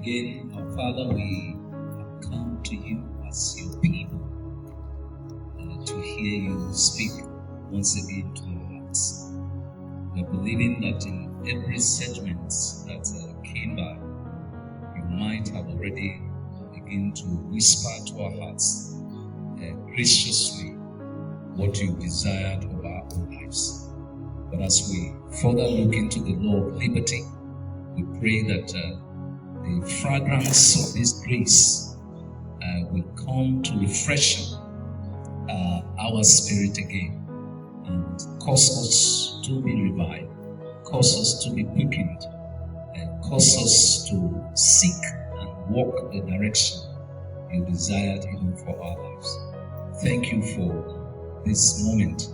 Again, our Father, we have come to you as your people to hear you speak once again to our hearts. We are believing that in every segment that came by, you might have already begun to whisper to our hearts graciously what you desired of our own lives. But as we further look into the law of liberty, we pray that the fragrance of this grace will come to refresh our spirit again and cause us to be revived, cause us to be quickened, and cause us to seek and walk the direction you desired even for our lives. Thank you for this moment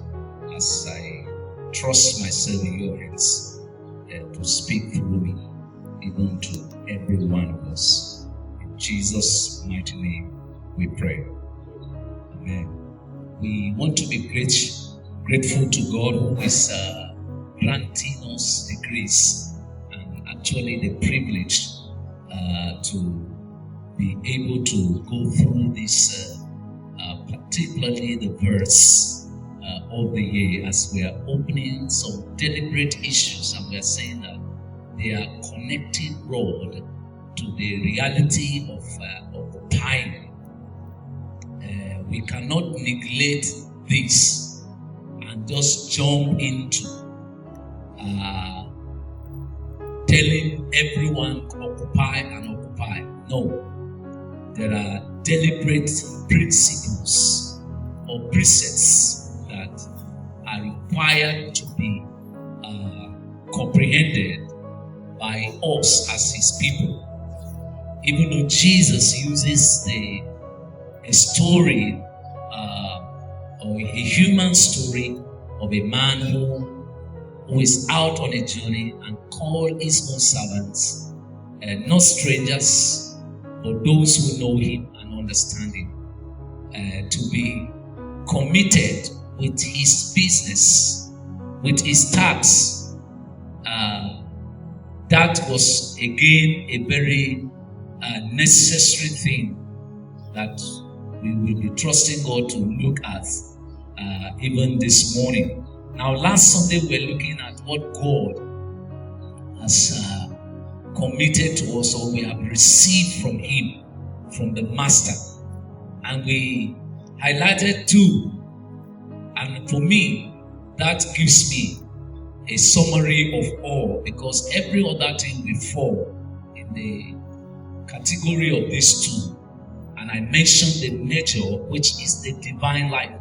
as I trust myself in your hands to speak through me, even to every one of us. In Jesus' mighty name we pray. Amen. We want to be grateful to God who is granting us the grace and actually the privilege to be able to go through this, particularly the verse of the year, as we are opening some deliberate issues, and we are saying that they are connected rod to the reality of occupying. We cannot neglect this and just jump into telling everyone occupy and occupy. No. There are deliberate principles or precepts that are required to be comprehended by us as his people. Even though Jesus uses a story or a human story of a man who is out on a journey and called his own servants, not strangers, but those who know him and understand him, to be committed with his business, with his tasks. That was again a very necessary thing that we will be trusting God to look at even this morning. Now, last Sunday we were looking at what God has committed to us, or we have received from him, from the master. And we highlighted two. And for me, that gives me a summary of all, because every other thing will fall in the category of these two. And I mentioned the nature, which is the divine life.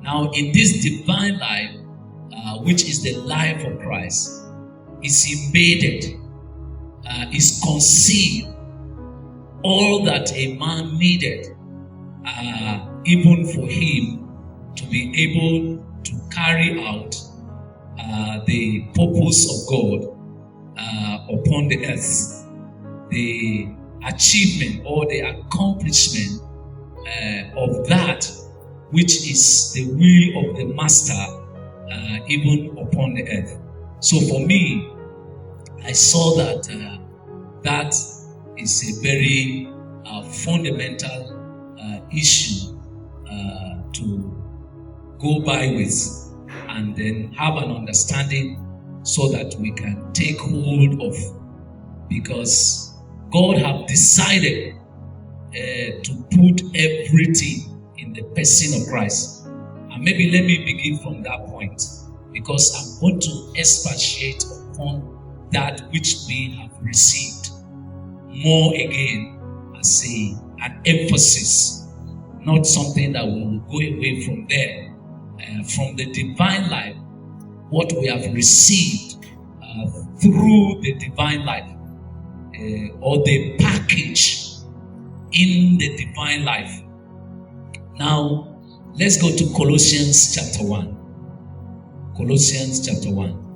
Now, in this divine life, which is the life of Christ, is embedded, is concealed all that a man needed, even for him to be able to carry out the purpose of God upon the earth, the achievement or the accomplishment of that which is the will of the master even upon the earth. So for me, I saw that that is a very fundamental issue to go by with and then have an understanding so that we can take hold of, because God have decided to put everything in the person of Christ. And maybe let me begin from that point, because I'm going to expatiate upon that which we have received more again as an emphasis, not something that we will go away from there. From the divine life, what we have received through the divine life, or the package in the divine life. Now, let's go to Colossians chapter 1. Colossians chapter 1.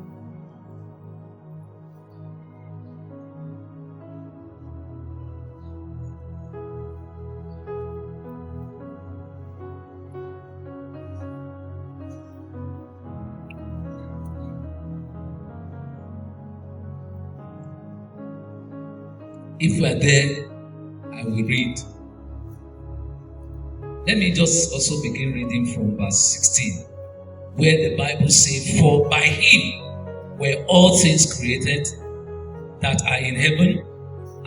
If we are there, I will read. Let me just also begin reading from verse 16, where the Bible says, "For by him were all things created that are in heaven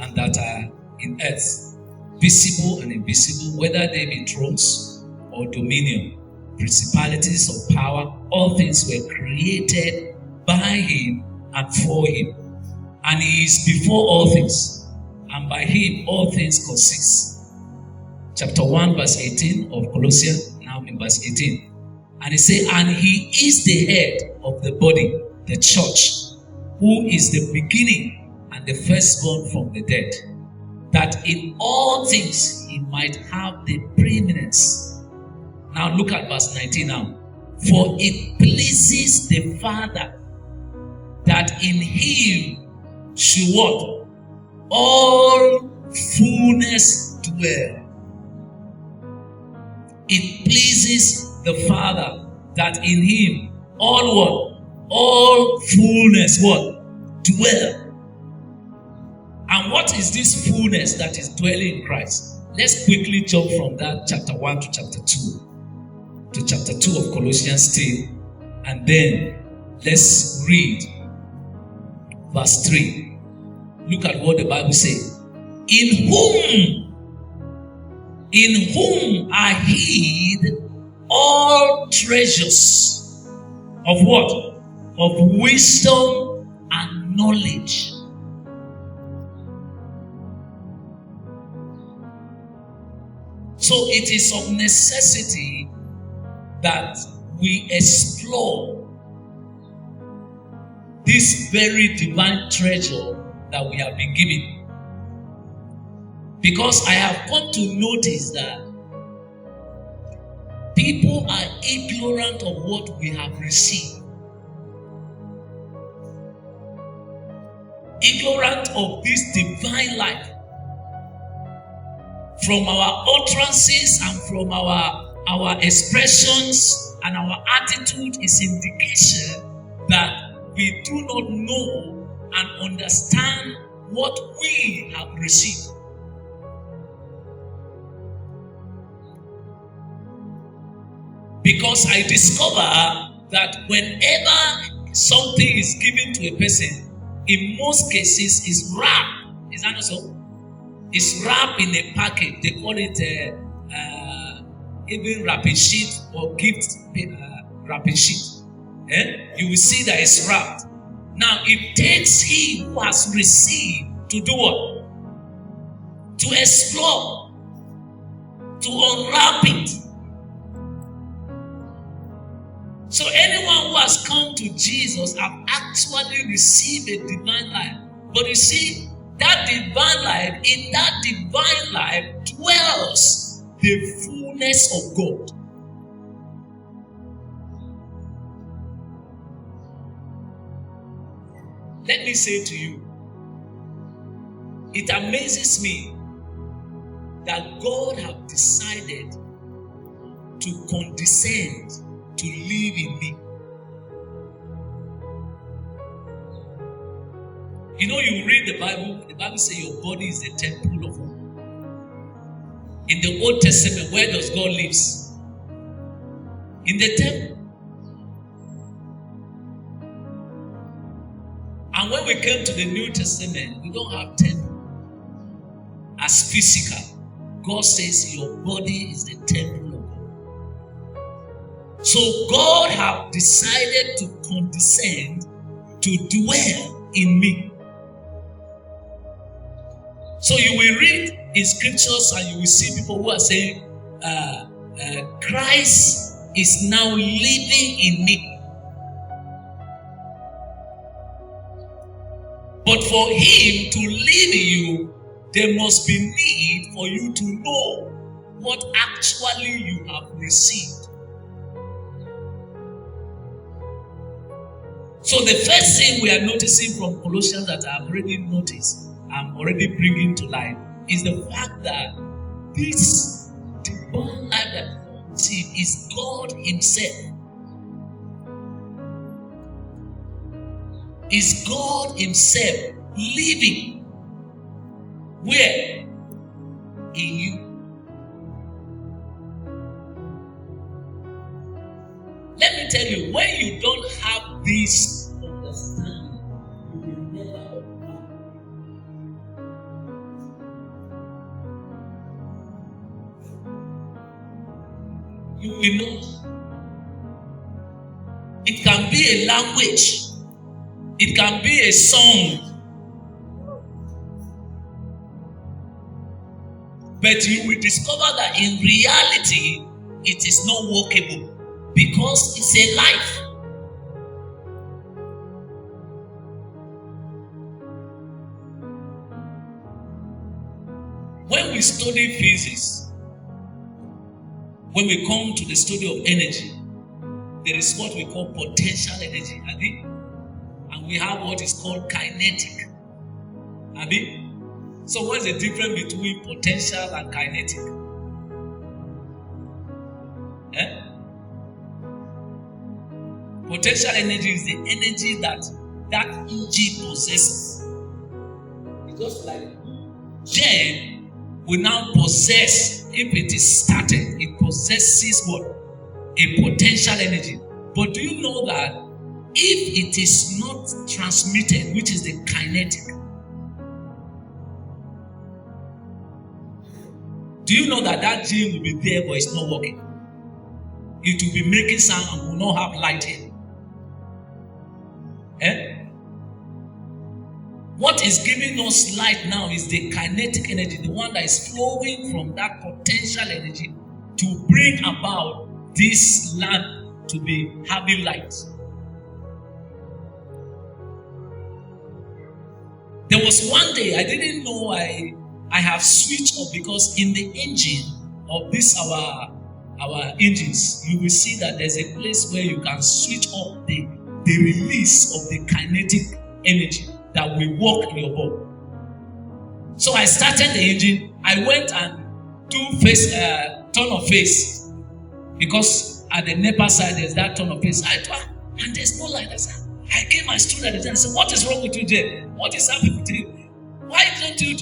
and that are in earth, visible and invisible, whether they be thrones or dominion, principalities or power, all things were created by him and for him. And he is before all things, and by him all things consist." Chapter 1, verse 18 of Colossians, now in verse 18. And he says, "And he is the head of the body, the church, who is the beginning and the firstborn from the dead, that in all things he might have the preeminence." Now look at verse 19 now. "For it pleases the Father that in him should what? All fullness dwell." It pleases the Father that in him all what? All fullness what? Dwell. And what is this fullness that is dwelling in Christ? Let's quickly jump from that chapter 1 to chapter 2. To chapter 2 of Colossians still. And then let's read verse 3. Look at what the Bible says. In whom are hid all treasures of what? Of wisdom and knowledge. So it is of necessity that we explore this very divine treasure that we have been given. Because I have come to notice that people are ignorant of what we have received. Ignorant of this divine life. From our utterances and from our expressions and our attitude is indication that we do not know and understand what we have received. Because I discover that whenever something is given to a person, in most cases is wrapped. Is that not so? It's wrapped in a package. They call it even wrapping sheet or gift wrapping sheet. You will see that it's wrapped. Now it takes he who has received to do what? To explore, to unwrap it. So anyone who has come to Jesus have actually received a divine life. But you see, that divine life, in that divine life dwells the fullness of God. Let me say to you, it amazes me that God has decided to condescend to live in me. You know, you read the Bible says your body is the temple of God. In the Old Testament, where does God live? In the temple. And when we came to the New Testament, we don't have temple as physical. God says your body is the temple of God. So God has decided to condescend to dwell in me. So you will read in scriptures and you will see people who are saying, Christ is now living in me. But for him to live in you, there must be need for you to know what actually you have received. So the first thing we are noticing from Colossians that I've already noticed, I'm already bringing to light, is the fact that this divine life that we receive is God himself. Is God himself living Where? In you. Let me tell you, when you don't have this understanding, you will never operate. You will not. It can be a language. It can be a song. But you will discover that in reality, it is not workable because it's a life. When we study physics, when we come to the study of energy, there is what we call potential energy, and we have what is called kinetic. So what's the difference between potential and kinetic? Potential energy is the energy that engine possesses. It's just like gen will now possess, if it is started, it possesses what? A potential energy. But do you know that if it is not transmitted, which is the kinetic, do you know that gene will be there but it's not working? It will be making sound and will not have light here. What is giving us light now is the kinetic energy, the one that is flowing from that potential energy to bring about this lamp to be having light. There was one day I didn't know I have switched off, because in the engine of this our engines, you will see that there's a place where you can switch off the release of the kinetic energy that will work in your body. So I started the engine. I went and do turn of face, because at the NEPA side there's that turn of face. And there's no light. I gave my student and I said, "What is wrong with you, Jay? What is happening to you? Why don't you?"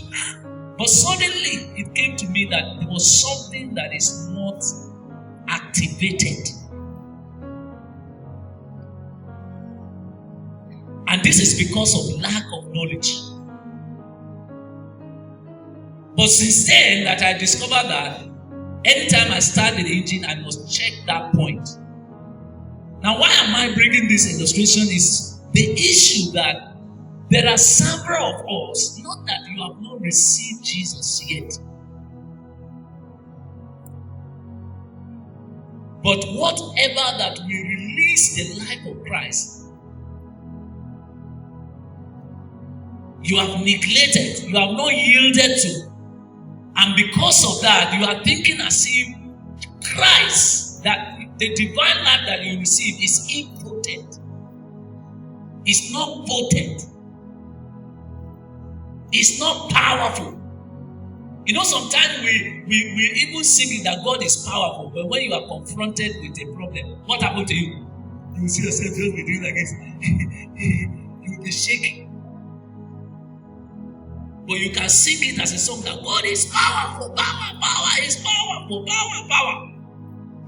But suddenly it came to me that there was something that is not activated. And this is because of lack of knowledge. But since then that I discovered that anytime I start the engine, I must check that point. Now, why am I bringing this illustration is the issue that there are several of us, not that you have not received Jesus yet, but whatever that will release the life of Christ, you have neglected, you have not yielded to. And because of that, you are thinking as if Christ, that the divine life that you receive, is impotent. It's not potent. It's not powerful. You know, sometimes we even sing that God is powerful, but when you are confronted with a problem, what happened to you? You will see yourself just be doing like this. You will be shaking. But you can sing it as a song that God is powerful, power is powerful, power.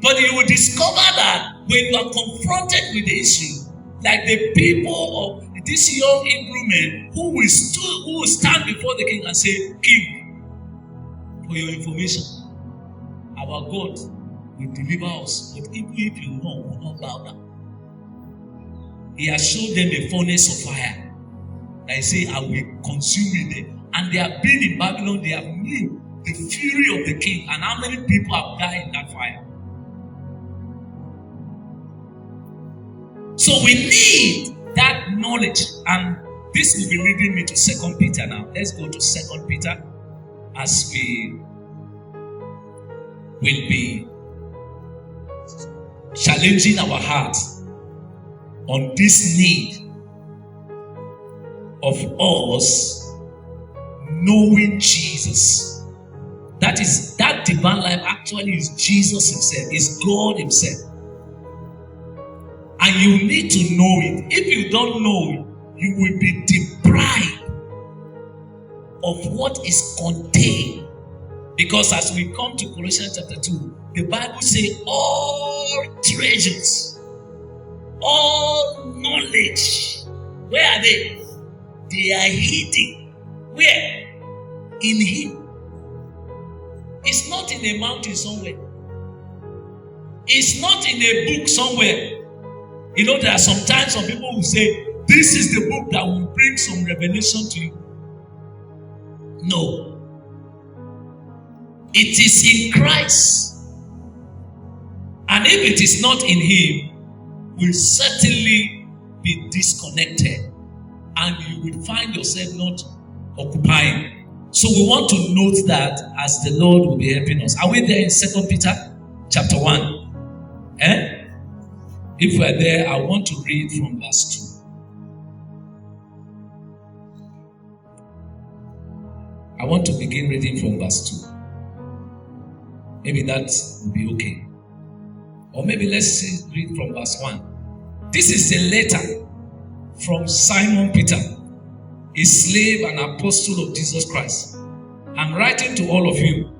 But you will discover that when you are confronted with the issue, like the people of this young Hebrew men who will stand before the king and say, "King, for your information, our God will deliver us, but if you know, will not bow down." He has showed them a furnace of fire. I say, "I will consume it." And they have been in Babylon, they have knew the fury of the king and how many people have died in that fire. So we need that knowledge, and this will be leading me to 2 Peter now. Let's go to 2 Peter as we will be challenging our hearts on this need of us knowing Jesus. That divine life actually is Jesus himself, is God himself. And you need to know it. If you don't know it, you will be deprived of what is contained. Because as we come to Colossians chapter 2, the Bible says all treasures, all knowledge, where are they? They are hidden. Where? In Him. It's not in a mountain somewhere. It's not in a book somewhere. You know, there are sometimes some people who say, this is the book that will bring some revelation to you. No. It is in Christ. And if it is not in Him, will certainly be disconnected. And you will find yourself not occupying. So we want to note that as the Lord will be helping us. Are we there in 2 Peter chapter 1? If we are there, I want to read from verse 2. I want to begin reading from verse 2. Maybe that will be okay. Or maybe let's read from verse 1. This is a letter from Simon Peter, a slave and apostle of Jesus Christ. I'm writing to all of you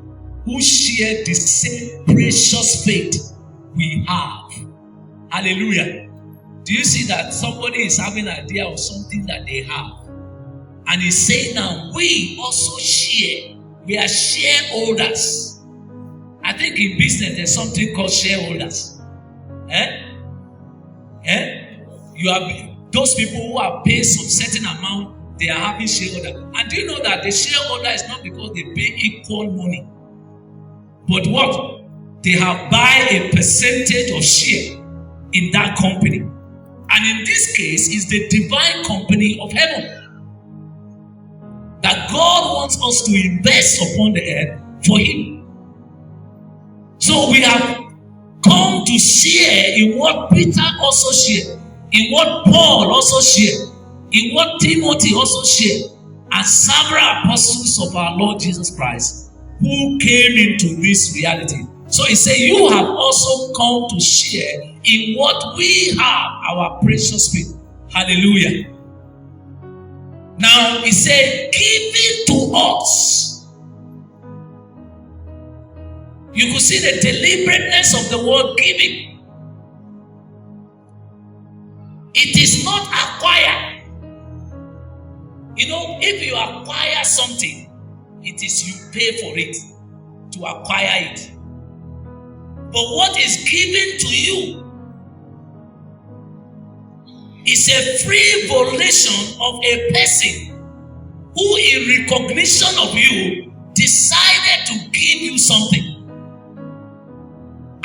who share the same precious faith we have. Hallelujah. Do you see that somebody is having an idea of something that they have? And he's saying now, we also share. We are shareholders. I think in business there's something called shareholders. You have those people who are paid some certain amount, they are having shareholder. And do you know that the shareholder is not because they pay equal money, but what? They have buy a percentage of share in that company. And in this case, it's the divine company of heaven that God wants us to invest upon the earth for Him. So we have come to share in what Peter also shared, in what Paul also shared, in what Timothy also shared, and several apostles of our Lord Jesus Christ who came into this reality. So he said, you have also come to share in what we have, our precious faith. Hallelujah. Now he said, giving to us. You could see the deliberateness of the word giving. It is not acquire. You know, if you acquire something, it is you pay for it to acquire it. But what is given to you is a free volition of a person who, in recognition of you, decided to give you something.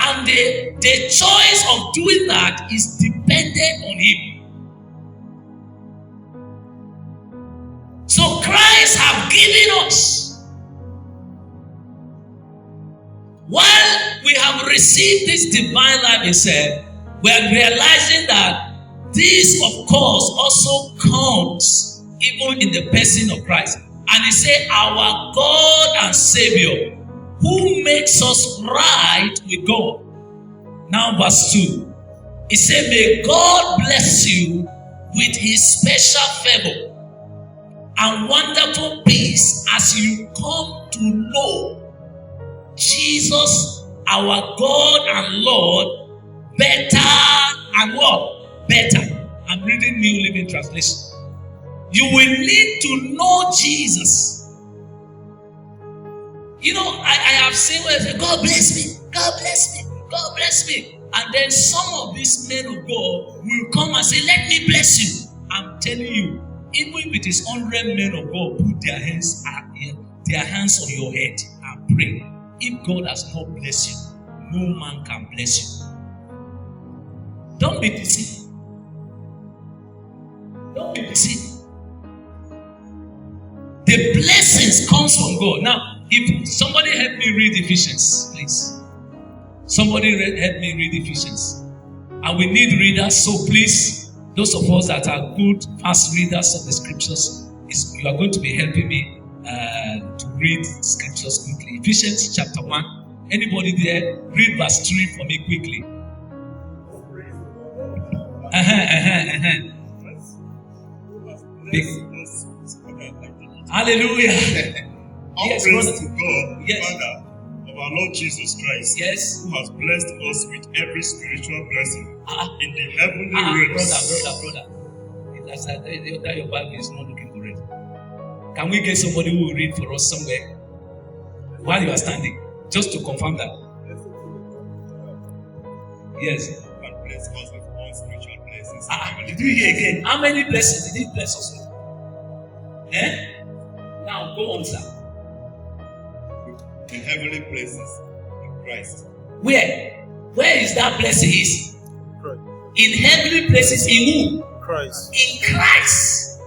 And the choice of doing that is dependent on Him. So Christ has given us. While we have received this divine life, He said, we are realizing that this, of course, also counts even in the person of Christ. And He said, our God and Savior, who makes us right with God. Now verse 2. He said, may God bless you with His special favor and wonderful peace as you come to know Jesus, our God and Lord, better and what? Better. I'm reading New Living Translation. You will need to know Jesus. You know, I have seen where they say, God bless me, God bless me, God bless me. And then some of these men of God will come and say, let me bless you. I'm telling you, even if it is 100 men of God, put their hands on your head and pray. If God has not blessed you, no man can bless you. Don't be deceived. Don't be deceived. The blessings comes from God. Now, if somebody help me read Ephesians, please. Somebody help me read Ephesians. And we need readers, so please, those of us that are good, fast readers of the scriptures, you are going to be helping me to read scriptures quickly. Ephesians chapter 1. Anybody there? Read verse 3 for me quickly. Hallelujah. All Yes, praise brother. to God, Yes. Father of our Lord Jesus Christ, Yes. who has blessed us with every spiritual blessing in the heavenly Brother. realms. That's that your Bible is not looking correct. Can we get somebody who will read for us somewhere while you are standing? Just to confirm that. Yes. And bless us with all spiritual blessings. Did you hear again? How many blessings did he bless us with? Now go on, sir. The heavenly places in Christ. Where? Where is that blessing is? Christ. In heavenly places in who? Christ. In Christ.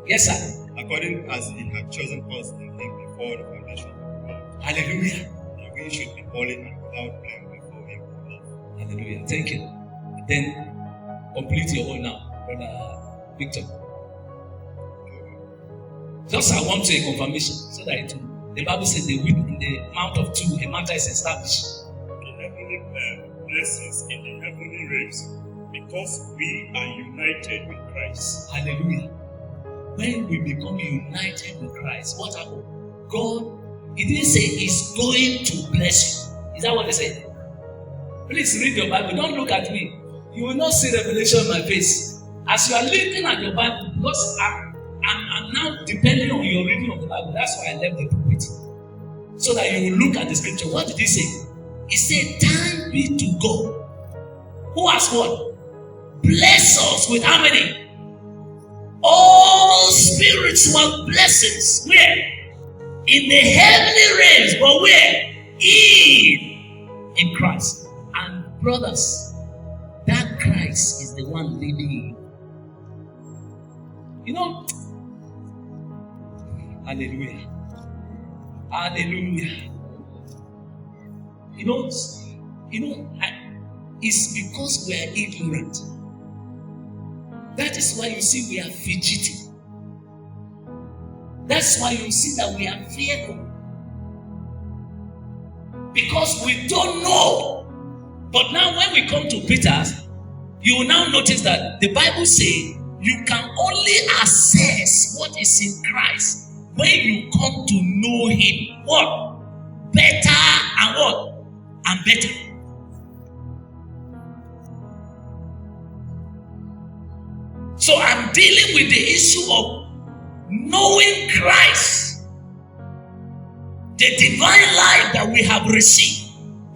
Yes, sir. According as He had chosen us in Him before the foundation of the world. Hallelujah. That we should be holy and without blame before Him in love. Hallelujah. Thank you. Then complete your own now, Brother Victor. Just I want a confirmation so that it will. The Bible says in the mouth of two, a matter is established. The heavenly blessings in the heavenly realms, because we are united with Christ. Hallelujah. When we become united with Christ, what happened? God, He didn't say He's going to bless you. Is that what He said? Please read your Bible. Don't look at me. You will not see revelation in my face. As you are looking at your Bible, because I'm now depending on your reading of the Bible. That's why I left the pulpit. So that you will look at the scripture. What did He say? He said, "Thanks be to God, who has what? Bless us with how many? All spiritual blessings. Where? In the heavenly realms. But where? In Christ. And brothers, that Christ is the one leading you. You know, hallelujah. Hallelujah. You know, it's because we are ignorant. That is why you see we are fidgety. That's why you see that we are fearful. Because we don't know. But now when we come to Peter, you will now notice that the Bible says you can only assess what is in Christ when you come to know Him. What? Better and what? And better. So I'm dealing with the issue of knowing Christ, the divine life that we have received.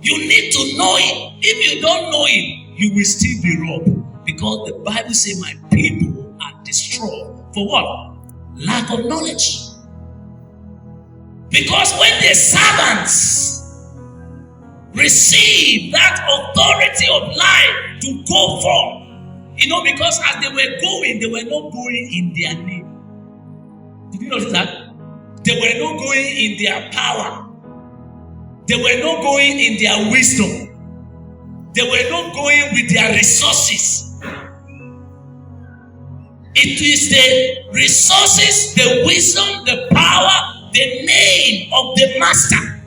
You need to know Him. If you don't know Him, you will still be robbed. Because the Bible says, my people are destroyed. For what? Lack of knowledge. Because when the servants receive that authority of life to go forth, because as they were going, they were not going in their name. Did you notice that? They were not going in their power. They were not going in their wisdom. They were not going with their resources. It is the resources, the wisdom, the power, the name of the Master.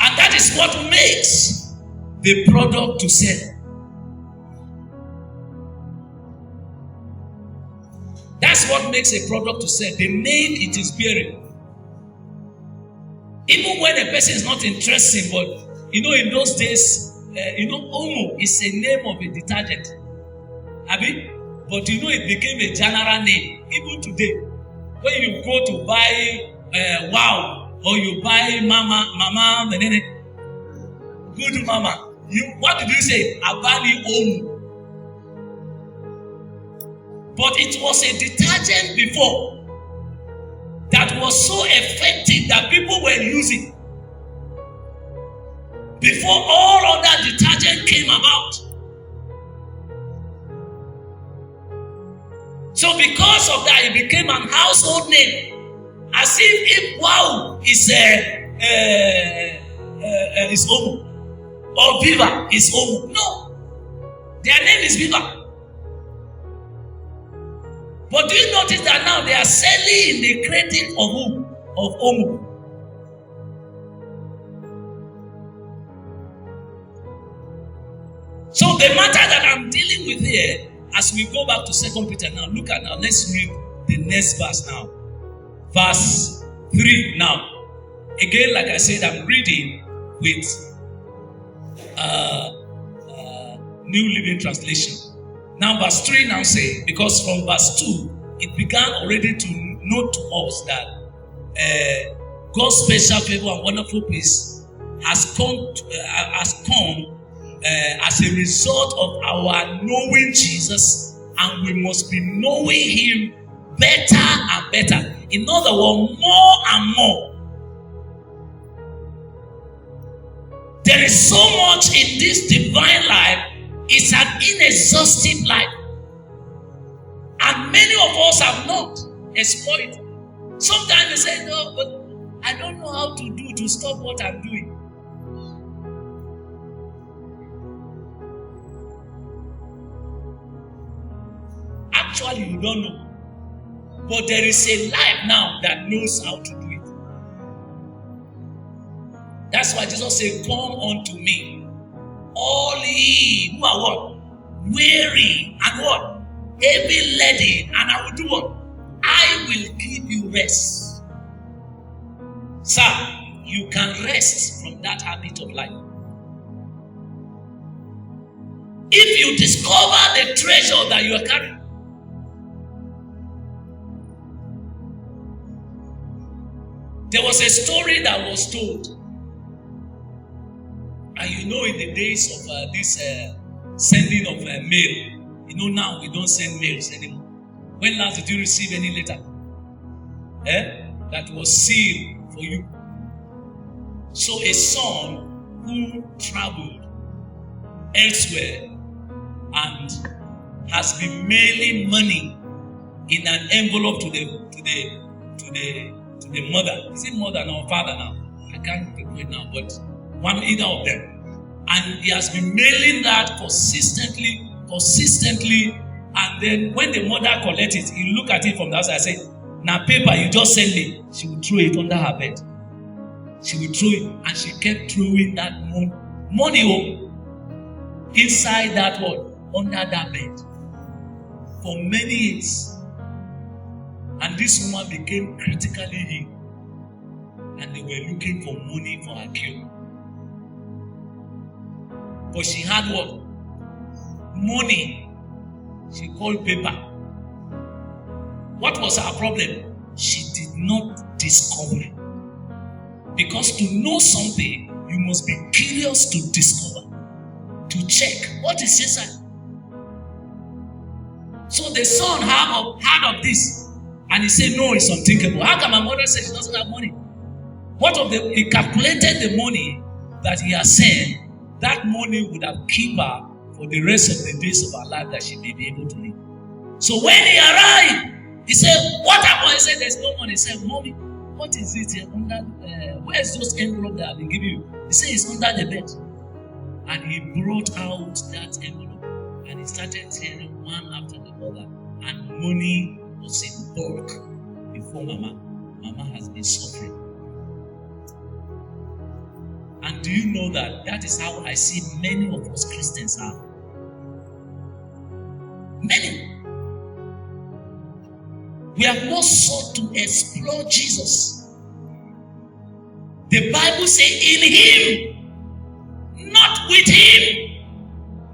And that is what makes the product to sell. That's what makes a product to sell. The name it is bearing. Even when a person is not interested, but in those days, Omo is a name of a detergent. But it became a general name. Even today, when you go to buy Wow, or you buy Mama, good Mama, what did you say? Abani Omo. But it was a detergent before that was so effective that people were using. Before all other detergent came about. So because of that, it became an household name. As if Wow is Omo, or Viva is Omo. No, their name is Viva. But do you notice that now they are selling in the credit of who? Of Omo. So the matter that I'm dealing with here, as we go back to 2 Peter now, look at now, let's read the next verse now. Verse 3 now. Again, like I said, I'm reading with New Living Translation. Now verse 3 now say, because from verse 2, it began already to note to us that God's special favor and wonderful peace has come as a result of our knowing Jesus, and we must be knowing Him better and better. In other words, more and more. There is so much in this divine life. It's an inexhaustive life. And many of us have not exploited. Sometimes they say, no, but I don't know how to do to stop what I'm doing. Actually, you don't know. But there is a life now that knows how to do it. That's why Jesus said, come unto me, all ye who are what? Weary and what? Heavy laden, and I will do what? I will give you rest. Sir, you can rest from that habit of life. If you discover the treasure that you are carrying. There was a story that was told. And you know, in the days of this sending of mail, you know, now we don't send mails anymore. When last did you receive any letter that was sealed for you? So a son who traveled elsewhere and has been mailing money in an envelope to the mother. Is it mother or father now? I can't remember it now, but either of them. And he has been mailing that consistently, and then when the mother collects it, he look at it from the outside and say, now paper, you just send me. She will throw it under her bed. She will throw it, and she kept throwing that money inside that wall, under that bed, for many years. And this woman became critically ill, and they were looking for money for her cure. But she had what? Money. She called paper. What was her problem? She did not discover. Because to know something, you must be curious to discover, to check what is inside. So the son heard of this, and he said, no, it's unthinkable. How can my mother say she doesn't have money? He calculated the money that he has sent. That money would have kept her for the rest of the days of her life that she may be able to live. So when he arrived, he said, what happened? He said, there's no money. He said, Mommy, what is it here under? Where's those envelope that I've been giving you? He said, it's under the bed. And he brought out that envelope, and he started tearing one after the other. And money was in bulk before Mama. Mama has been suffering. And do you know that is how I see many of us Christians are? Many. We have not sought to explore Jesus. The Bible says in Him, not with Him.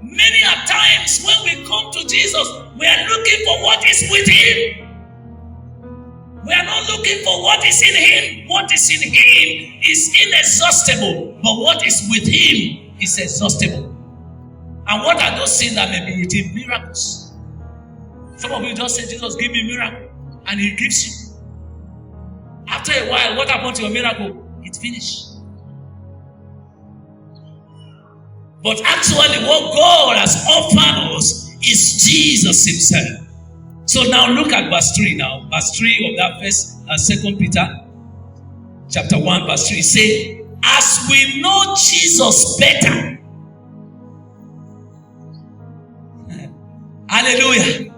Many a times when we come to Jesus, we are looking for what is with Him. We are not looking for what is in Him. What is in Him is inexhaustible. But what is with Him is exhaustible. And what are those things that may be with Him? Miracles. Some of you just say, Jesus, give me a miracle. And He gives you. After a while, what happened to your miracle? It's finished. But actually, what God has offered us is Jesus Himself. So now look at verse 3 now. Verse 3 of that first 2 Peter chapter 1 verse 3. Say, as we know Jesus better. Hallelujah.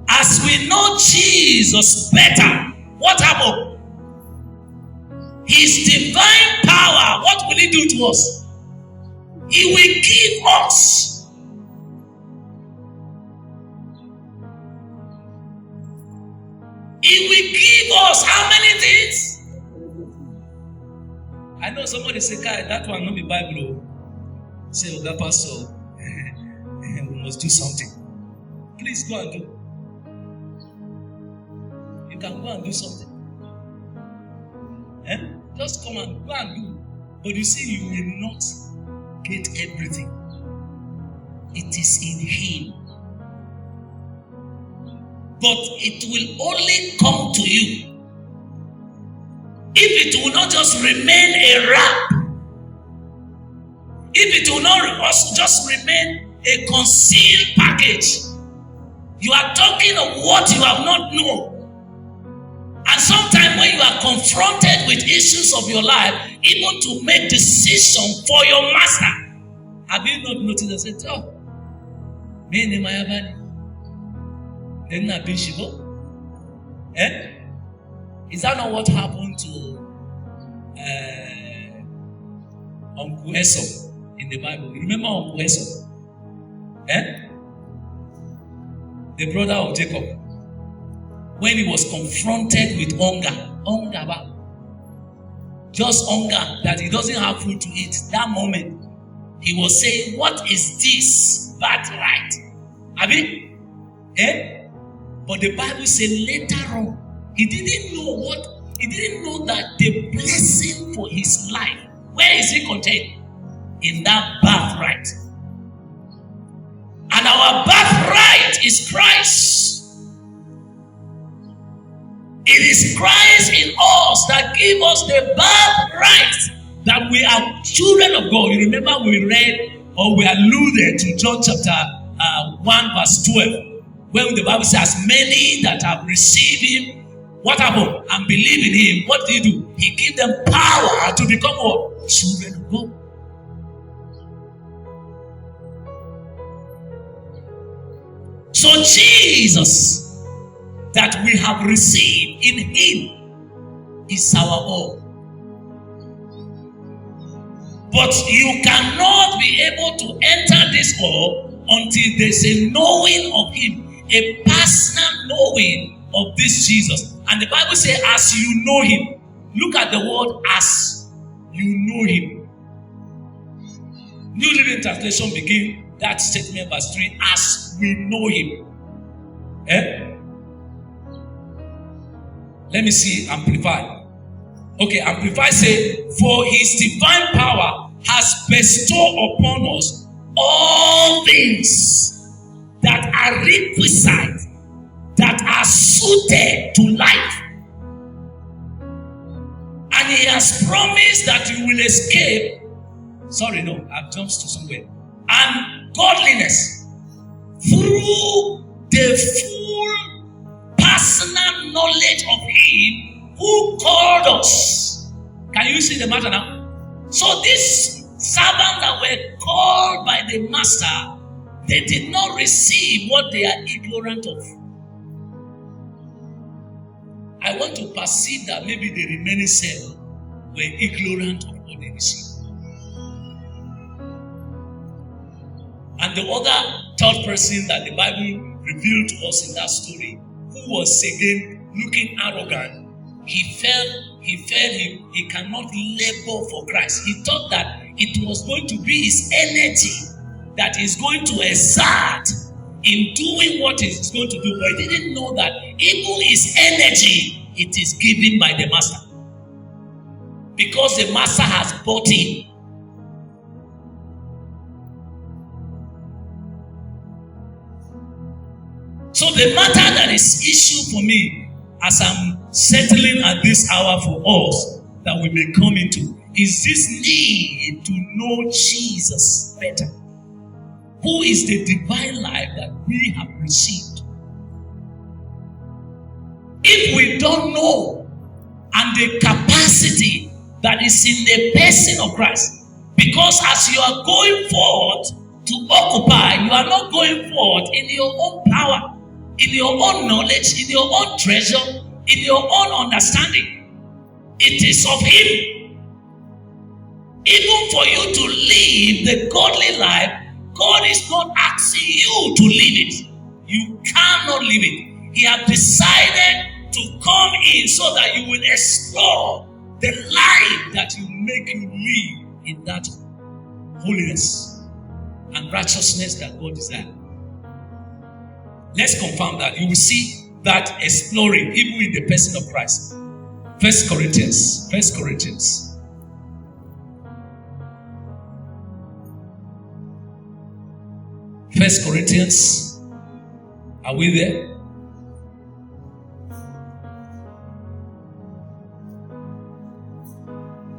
As we know Jesus better. What happened? His divine power, what will He do to us? He will give us give us how many things? I know somebody say, "Guy, that one not be Bible." Say, "Oh, that pastor, we must do something." Please go and do. You can go and do something. Just come and go and do. But you see, you will not get everything. It is in Him. But it will only come to you if it will not just remain a wrap. If it will not also just remain a concealed package. You are talking of what you have not known. And sometimes when you are confronted with issues of your life, even to make decisions for your master, have you not noticed? I said, "Oh, me name my abani. Then na bishibo." Is that not what happened to Uncle Esau in the Bible? You remember Uncle Esau? The brother of Jacob. When he was confronted with hunger, just hunger that he doesn't have food to eat, that moment he was saying, "What is this birthright?" Abi? But the Bible said later on, he didn't know that the blessing for his life, where is it contained? In that birthright. And our birthright is Christ. It is Christ in us that gives us the birthright that we are children of God. You remember we read or we alluded to John chapter 1 verse 12, when the Bible says, "Many that have received Him, what happened? And believe in Him." What did He do? He gave them power to become what? Children of God. So Jesus that we have received in Him is our all. But you cannot be able to enter this all until there's a knowing of Him, a personal knowing of this Jesus. And the Bible says, as you know Him. Look at the word "as you know Him." New Living Translation begin that statement, verse 3, "as we know Him." Let me see, Amplify. Okay, Amplify say, "For His divine power has bestowed upon us all things that are requisite, that are suited to life. And He has promised that you will escape." Sorry, no, I've jumped to somewhere. "And godliness through the full personal knowledge of Him who called us." Can you see the matter now? So these servants that were called by the master, they did not receive what they are ignorant of. I want to perceive that maybe the remaining seven were ignorant of what they received. And the other third person that the Bible revealed to us in that story, who was again looking arrogant, he cannot labor for Christ. He thought that it was going to be his energy that is going to exert in doing what he's going to do, but he didn't know that even his energy, it is given by the master, because the master has bought him. So the matter that is issue for me, as I'm settling at this hour for us, that we may come into, is this need to know Jesus better, who is the divine life that we have received. If we don't know, and the capacity that is in the person of Christ, because as you are going forth to occupy, you are not going forth in your own power, in your own knowledge, in your own treasure, in your own understanding. It is of Him. Even for you to live the godly life, God is not asking you to live it. You cannot live it. He has decided to come in so that you will explore the life that will make you live in that holiness and righteousness that God desires. Let's confirm that. You will see that exploring even in the person of Christ. 1 Corinthians. Are we there?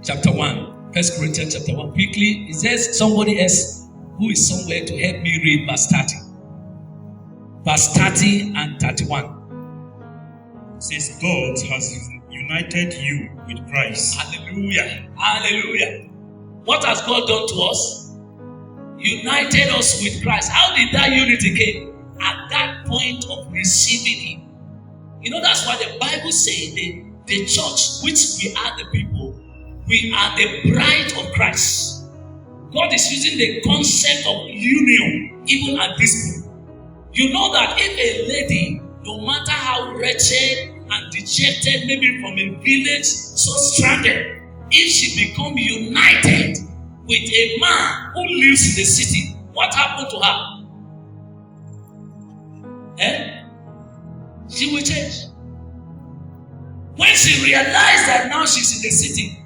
Chapter 1. 1 Corinthians chapter 1. Quickly, it says somebody else who is somewhere to help me read verse 30. Verse 30 and 31. It says, God has united you with Christ. Hallelujah. Hallelujah. What has God done to us? United us with Christ. How did that unity came? At that point of receiving Him. You know, that's why the Bible says the church, which we are the people, we are the bride of Christ. God is using the concept of union even at this point. You know that if a lady, no matter how wretched and dejected, maybe from a village so stranded, if she become united with a man who lives in the city, what happened to her? She will change. When she realized that now she's in the city,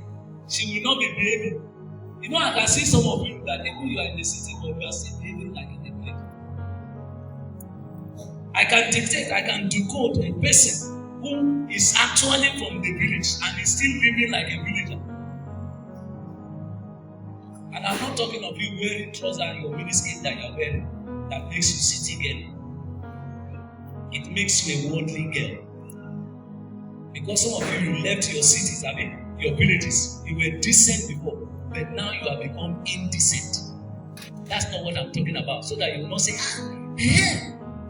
she will not be behaving. You know, I can see some of you that even you are in the city, but you are still behaving like in the village. I can dictate, I can decode a person who is actually from the village and is still living like a villager. And I'm not talking of you wearing trousers and your miniskirt that you're wearing that makes you city girl. It makes you a worldly girl. Because some of you left your cities, your villages. You were decent before, but now you have become indecent. That's not what I'm talking about. So that you will not say,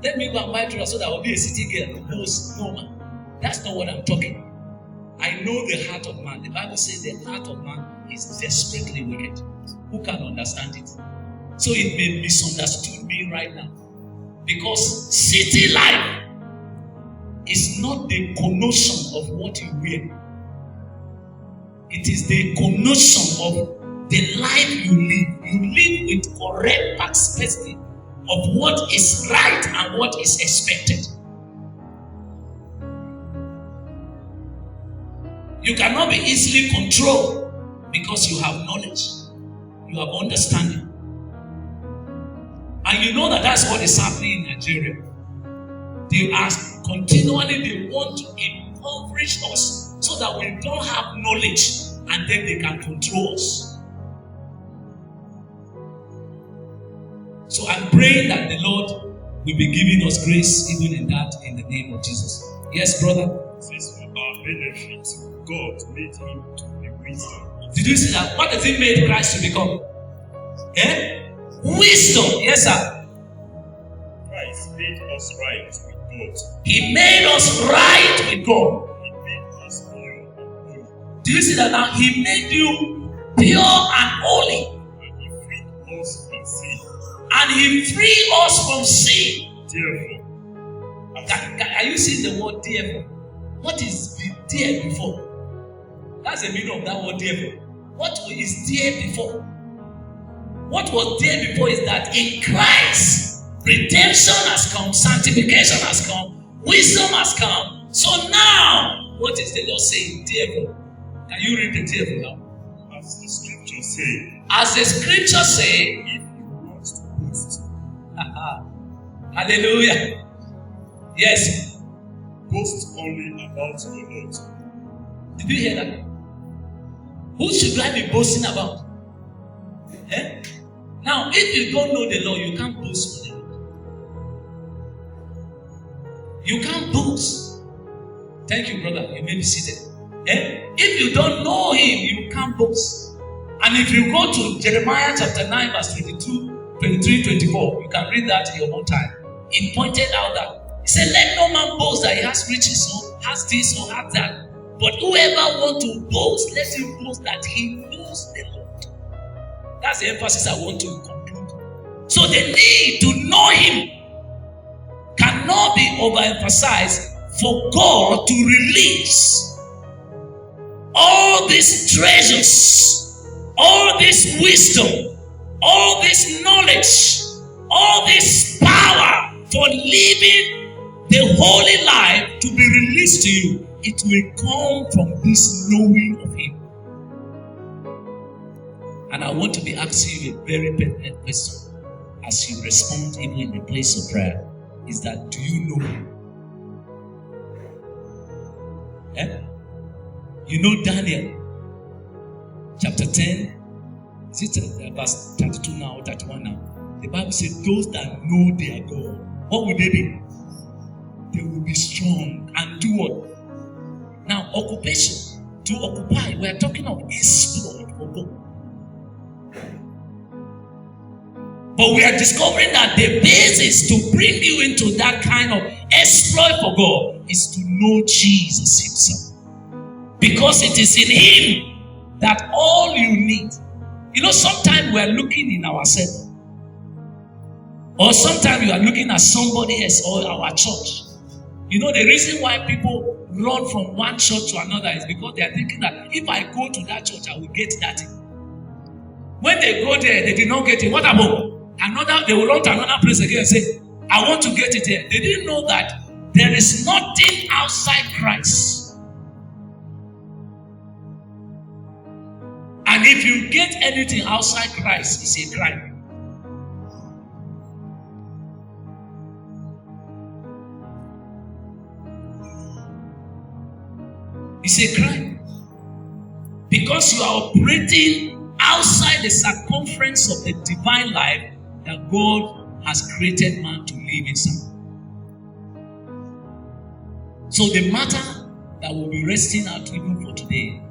let me go and buy trousers so that I will be a city girl. No, man. That's not what I'm talking. I know the heart of man. The Bible says the heart of man is desperately wicked. Who can understand it? So it may misunderstood me right now. Because city life is not the connotation of what you wear. It is the connotation of the life you live. You live with correct perspective of what is right and what is expected. You cannot be easily controlled because you have knowledge. You have understanding. And you know that that's what is happening in Nigeria. They are continually, they want to impoverish us so that we don't have knowledge and then they can control us. So I'm praying that the Lord will be giving us grace even in that, in the name of Jesus. Yes, brother? It says for our benefit, God made him to be wisdom. Did you see that? What does He made Christ to become? Wisdom. Yes, sir. Christ made us right with God. He made us right with God. He made us pure and holy. Do you see that now? He made you pure and holy. And He freed us from sin. And He freed us from sin. Therefore, are you seeing the word therefore? What is there before? That's the meaning of that word therefore. What is there before? What was there before is that in Christ, redemption has come, sanctification has come, wisdom has come. So now, what is the Lord saying? Therefore. Can you read the therefore now? As the scriptures say. As the scriptures say. If you want to boast. Hallelujah. Yes. Boast only about the Lord. Did you hear that? Who should I be boasting about? Now, if you don't know the Lord, you can't boast for the Lord. You can't boast. Thank you, brother. You may be seated. If you don't know Him, you can't boast. And if you go to Jeremiah chapter 9, verse 22, 23, 24, you can read that in your own time. It pointed out that He said, let no man boast that he has riches or has this or has that. But whoever wants to boast, let him boast that he knows the Lord. That's the emphasis I want to conclude. So the need to know Him cannot be overemphasized for God to release all these treasures, all this wisdom, all this knowledge, all this power for living the holy life to be released to you. It will come from this knowing of Him. And I want to be asking you a very pertinent question as you respond even in the place of prayer. Is that, do you know Him? You know Daniel chapter 10, is it verse 32 now or 31 now? The Bible says those that know their God, what will they be? They will be strong and do what? Now, occupation, to occupy, we are talking of exploit for God. But we are discovering that the basis to bring you into that kind of exploit for God is to know Jesus Himself. Because it is in Him that all you need. You know, sometimes we are looking in ourselves. Or sometimes you are looking at somebody else or our church. You know, the reason why people run from one church to another is because they are thinking that if I go to that church, I will get that thing. When they go there, they did not get it. What about? They will run to another place again and say, I want to get it there. They didn't know that there is nothing outside Christ. And if you get anything outside Christ, it's a crime. It's a crime. Because you are operating outside the circumference of the divine life that God has created man to live inside. So the matter that we'll be resting out even for today,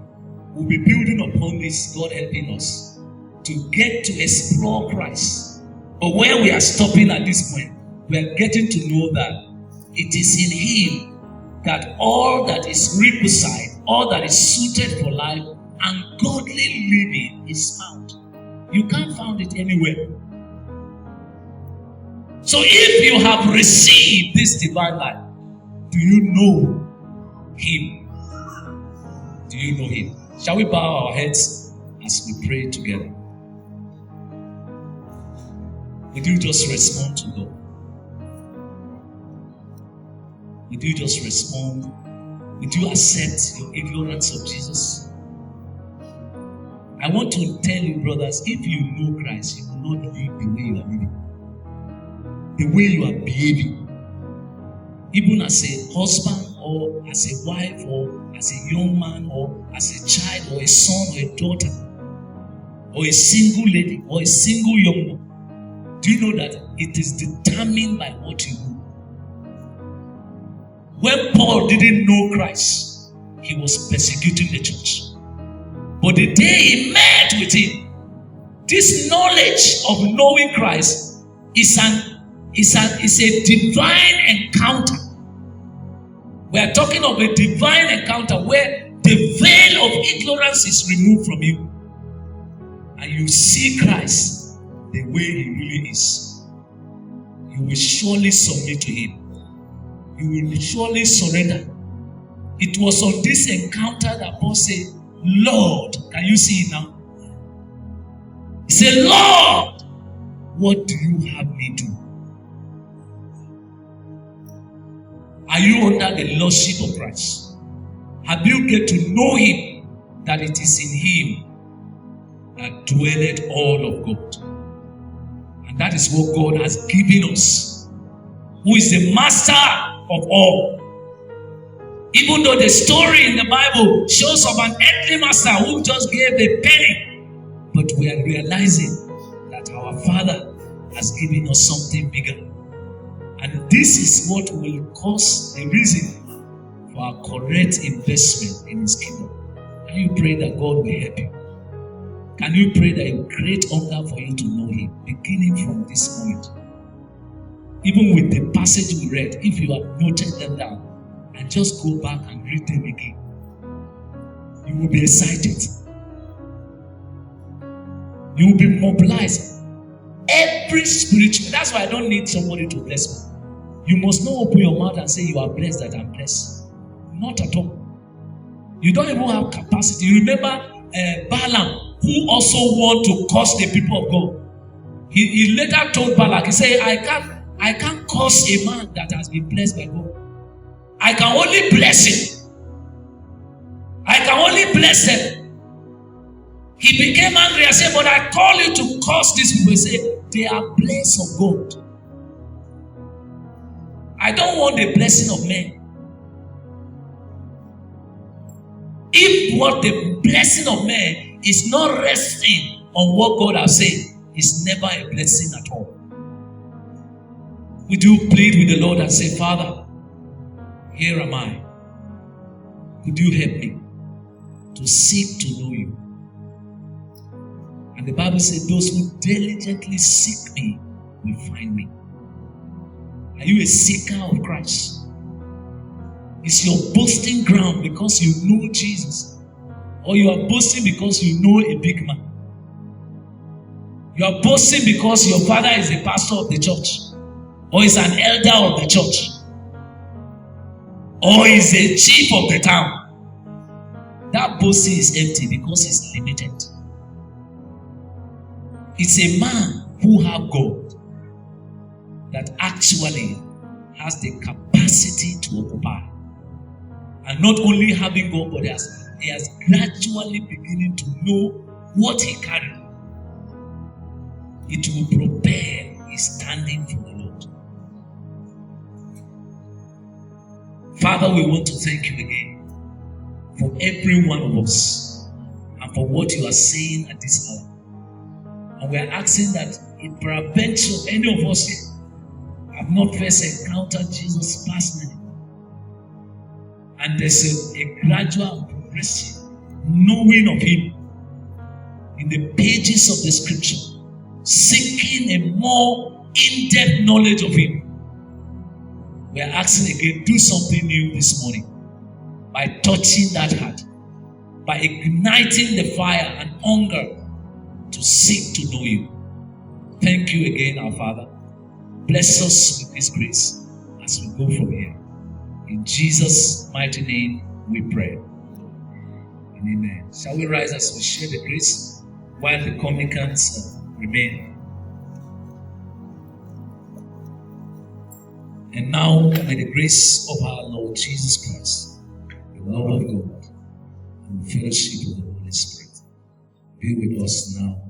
we'll be building upon this, God helping us to get to explore Christ. But where we are stopping at this point, we are getting to know that it is in Him that all that is requisite, all that is suited for life and godly living is found. You can't find it anywhere. So if you have received this divine life, do you know Him? Do you know Him? Shall we bow our heads as we pray together? Would you just respond to God? Would you just respond? Would you accept your ignorance of Jesus? I want to tell you, brothers, if you know Christ, you will not live the way you are living. The way you are behaving. Even as a husband or as a wife or as a young man or as a child or a son or a daughter or a single lady or a single young man. Do you know that it is determined by what you do? When Paul didn't know Christ, he was persecuting the church. But the day he met with Him, this knowledge of knowing Christ is a divine encounter. We are talking of a divine encounter where the veil of ignorance is removed from you. And you see Christ the way He really is. You will surely submit to Him. You will surely surrender. It was on this encounter that Paul said, Lord, can you see it now? He said, Lord, what do you have me do? Are you under the lordship of Christ? Have you get to know Him, that it is in Him that dwelleth all of God? And that is what God has given us, who is the master of all. Even though the story in the Bible shows of an earthly master who just gave a penny, but we are realizing that our Father has given us something bigger. And this is what will cause the reason for our correct investment in His kingdom. Can you pray that God will help you? Can you pray that He will create hunger for you to know Him, beginning from this moment? Even with the passage we read, if you have noted them down, and just go back and read them again, you will be excited. You will be mobilized. Every spiritual, that's why I don't need somebody to bless me. You must not open your mouth and say you are blessed that I'm blessed. Not at all. You don't even have capacity. You remember Balaam, who also wanted to curse the people of God. He later told Balak, he said, I can't curse a man that has been blessed by God. I can only bless him. I can only bless them. He became angry and said, but I call you to curse these people. He said, they are blessed of God. I don't want the blessing of men. If what the blessing of men is not resting on what God has said, it's never a blessing at all. Would you plead with the Lord and say, Father, here am I. Could you help me to seek to know you? And the Bible says, those who diligently seek me will find me. Are you a seeker of Christ? Is your boasting ground because you know Jesus? Or you are boasting because you know a big man? You are boasting because your father is a pastor of the church, or is an elder of the church, or is a chief of the town. That boasting is empty because it's limited. It's a man who has God that actually has the capacity to occupy. And not only having God, but he has gradually beginning to know what he carries. It will prepare his standing for the Lord. Father, we want to thank you again for every one of us and for what you are saying at this hour. And we are asking that if peradventure any of us here have not first encountered Jesus personally, and there's a gradual and progressive knowing of him in the pages of the scripture, seeking a more in-depth knowledge of him, we are asking again, do something new this morning by touching that heart, by igniting the fire and hunger to seek to know you. Thank you again, our Father. Bless us with this grace as we go from here. In Jesus' mighty name we pray. And amen. Shall we rise as we share the grace while the communicants remain? And now, may the grace of our Lord Jesus Christ, the love of God, and the fellowship of the Holy Spirit be with us now